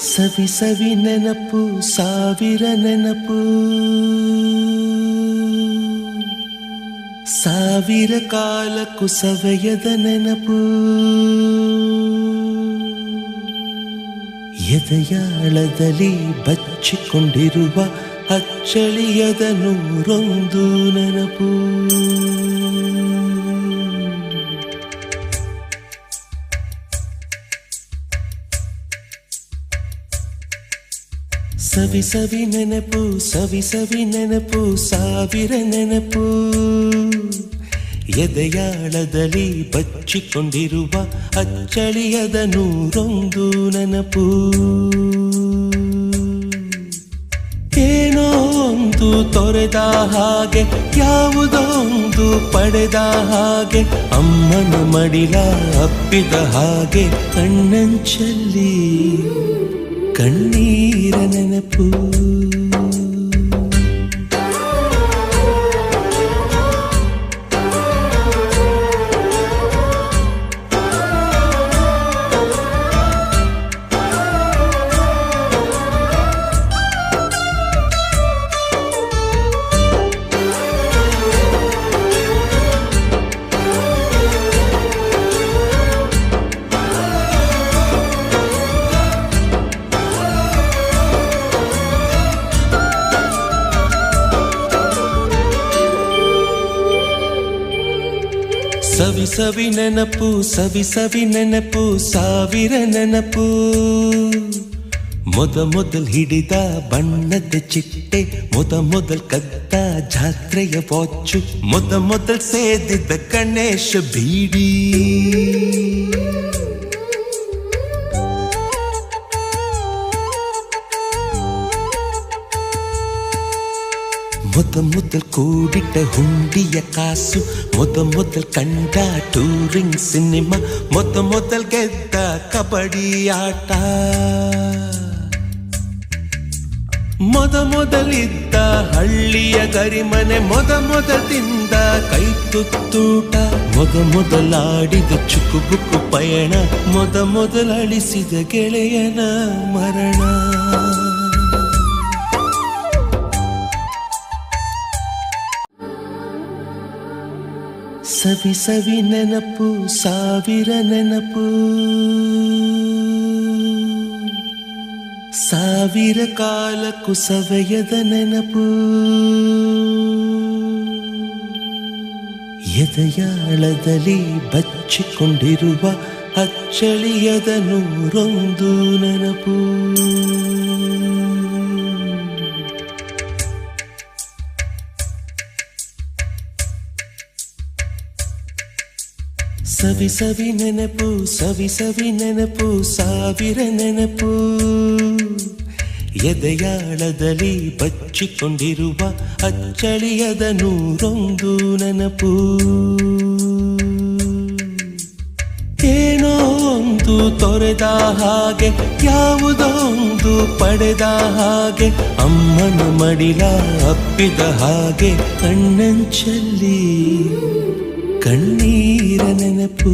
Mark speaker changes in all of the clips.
Speaker 1: ಸವಿ ಸವಿ ನೆನಪು ಸಾವಿರ ನೆನಪು ಸಾವಿರ ಕಾಲಕ್ಕೂ ಸವೆಯದ ನೆನಪು ಎದೆಯಾಳದಲ್ಲಿ ಬಚ್ಚಿಕೊಂಡಿರುವ ಅಚ್ಚಳಿಯದ ನೂರೊಂದು ನೆನಪು ಸವಿ ಸವಿ ನೆನಪು ಸವಿ ಸವಿ ನೆನಪು ಸಾವಿರ ನೆನಪು ಎದೆಯಾಳದಲ್ಲಿ ಬಚ್ಚಿಕೊಂಡಿರುವ ಅಚ್ಚಳಿಯದ ನೂರೊಂದು ನೆನಪು ಏನೋ ಒಂದು ತೊರೆದ ಹಾಗೆ ಯಾವುದೋ ಒಂದು ಪಡೆದ ಹಾಗೆ ಅಮ್ಮನ ಮಡಿಲ ಅಪ್ಪಿದ ಹಾಗೆ ಕಣ್ಣಂಚಲ್ಲಿ ಕಣ್ಣೀರ ನೆನಪು ಸವಿ ಸವಿ ನೆನಪು ಸವಿ ಸವಿ ನೆನಪು ಸಾವಿರ ನೆನಪು ಮೊದಲ್ ಹಿಡಿದ ಬಣ್ಣದ ಚಿಟ್ಟೆ ಮೊದಲ್ ಕದ್ದ ಜಾತ್ರೆಯ ವಾಚು ಮೊದಲ್ ಸೇದಿದ್ದ ಗಣೇಶ ಬೀಡಿ ಮೊದಲ್ ಕೂಡಿಟ್ಟ ಹುಂಡಿಯ ಕಾಸು ಮೊದಲ್ ಕಂಡ ಟೂರಿಂಗ್ ಸಿನಿಮಾ ಮೊದಲ್ ಗೆದ್ದ ಕಬಡ್ಡಿ ಆಟ ಮೊದಲಿದ್ದ ಹಳ್ಳಿಯ ಗರಿಮನೆ ಮೊದಲ್ ತಿಂದ ಕೈ ತುತ್ತೂಟ ಮೊದಲಾಡಿದ ಚುಕುಬುಕು ಪಯಣ ಮೊದಲ ಅಳಿಸಿದ ಗೆಳೆಯನ ಮರಣ ಸವಿ ಸವಿ ನೆನಪು ಸಾವಿರ ನೆನಪು ಸಾವಿರ ಕಾಲಕ್ಕೂ ಸವೆಯದ ನೆನಪು ಎದೆಯಾಳದಲ್ಲಿ ಬಚ್ಚಿಕೊಂಡಿರುವ ಅಚ್ಚಳಿಯದ ನೂರೊಂದು ನೆನಪು ಸವಿ ಸವಿ ನೆನಪು ಸವಿ ಸವಿ ನೆನಪು ಸಾವಿರ ನೆನಪು ಎದೆಯಾಳದಲ್ಲಿ ಬಚ್ಚಿಕೊಂಡಿರುವ ಅಚ್ಚಳಿಯದ ನೂರೊಂದು ನೆನಪು ಏನೋ ಒಂದು ತೊರೆದ ಹಾಗೆ ಯಾವುದೋ ಒಂದು ಪಡೆದ ಹಾಗೆ ಅಮ್ಮನ ಮಡಿಲ ಅಪ್ಪಿದ ಹಾಗೆ ಕಣ್ಣಂಚಲ್ಲಿ ಕಣ್ಣೀರ ನೆನಪು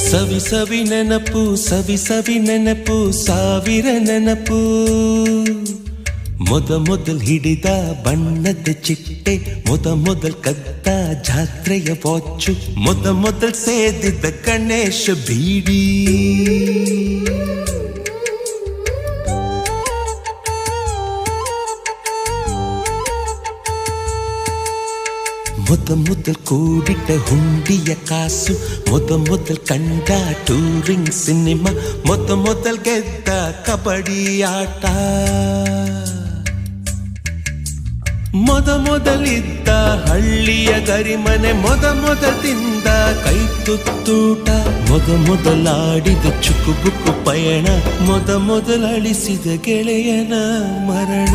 Speaker 1: ಸವಿ ಸವಿ ನೆನಪು ಸವಿ ಸವಿ ನೆನಪು ಸಾವಿರ ನೆನಪು ಮೊದಲ್ ಹಿಡಿದ ಬಣ್ಣದ ಚಿಟ್ಟೆ ಮೊದಲ್ ಕದ್ದ ಜಾತ್ರೆಯ ವಾಚು ಮೊದಲ್ ಸೇದಿದ್ದ ಗಣೇಶ ಬೀಡಿ ಮೊದಲ್ ಕೂಡಿಟ್ಟ ಹುಂಡಿಯ ಕಾಸು ಮೊದಲ್ ಕಂಡ ಟೂರಿಂಗ್ ಸಿನಿಮಾ ಮೊದಲ್ ಗೆದ್ದ ಕಬಡ್ಡಿ ಆಟ ಮೊದಲಿದ್ದ ಹಳ್ಳಿಯ ಗರಿಮನೆ ಮೊದಲಿಂದ ಕೈ ತುತ್ತೂಟ ಮೊದಲಾಡಿದ ಚುಕುಬುಕು ಪಯಣ ಮೊದಲಳಿಸಿದ ಗೆಳೆಯನ ಮರಣ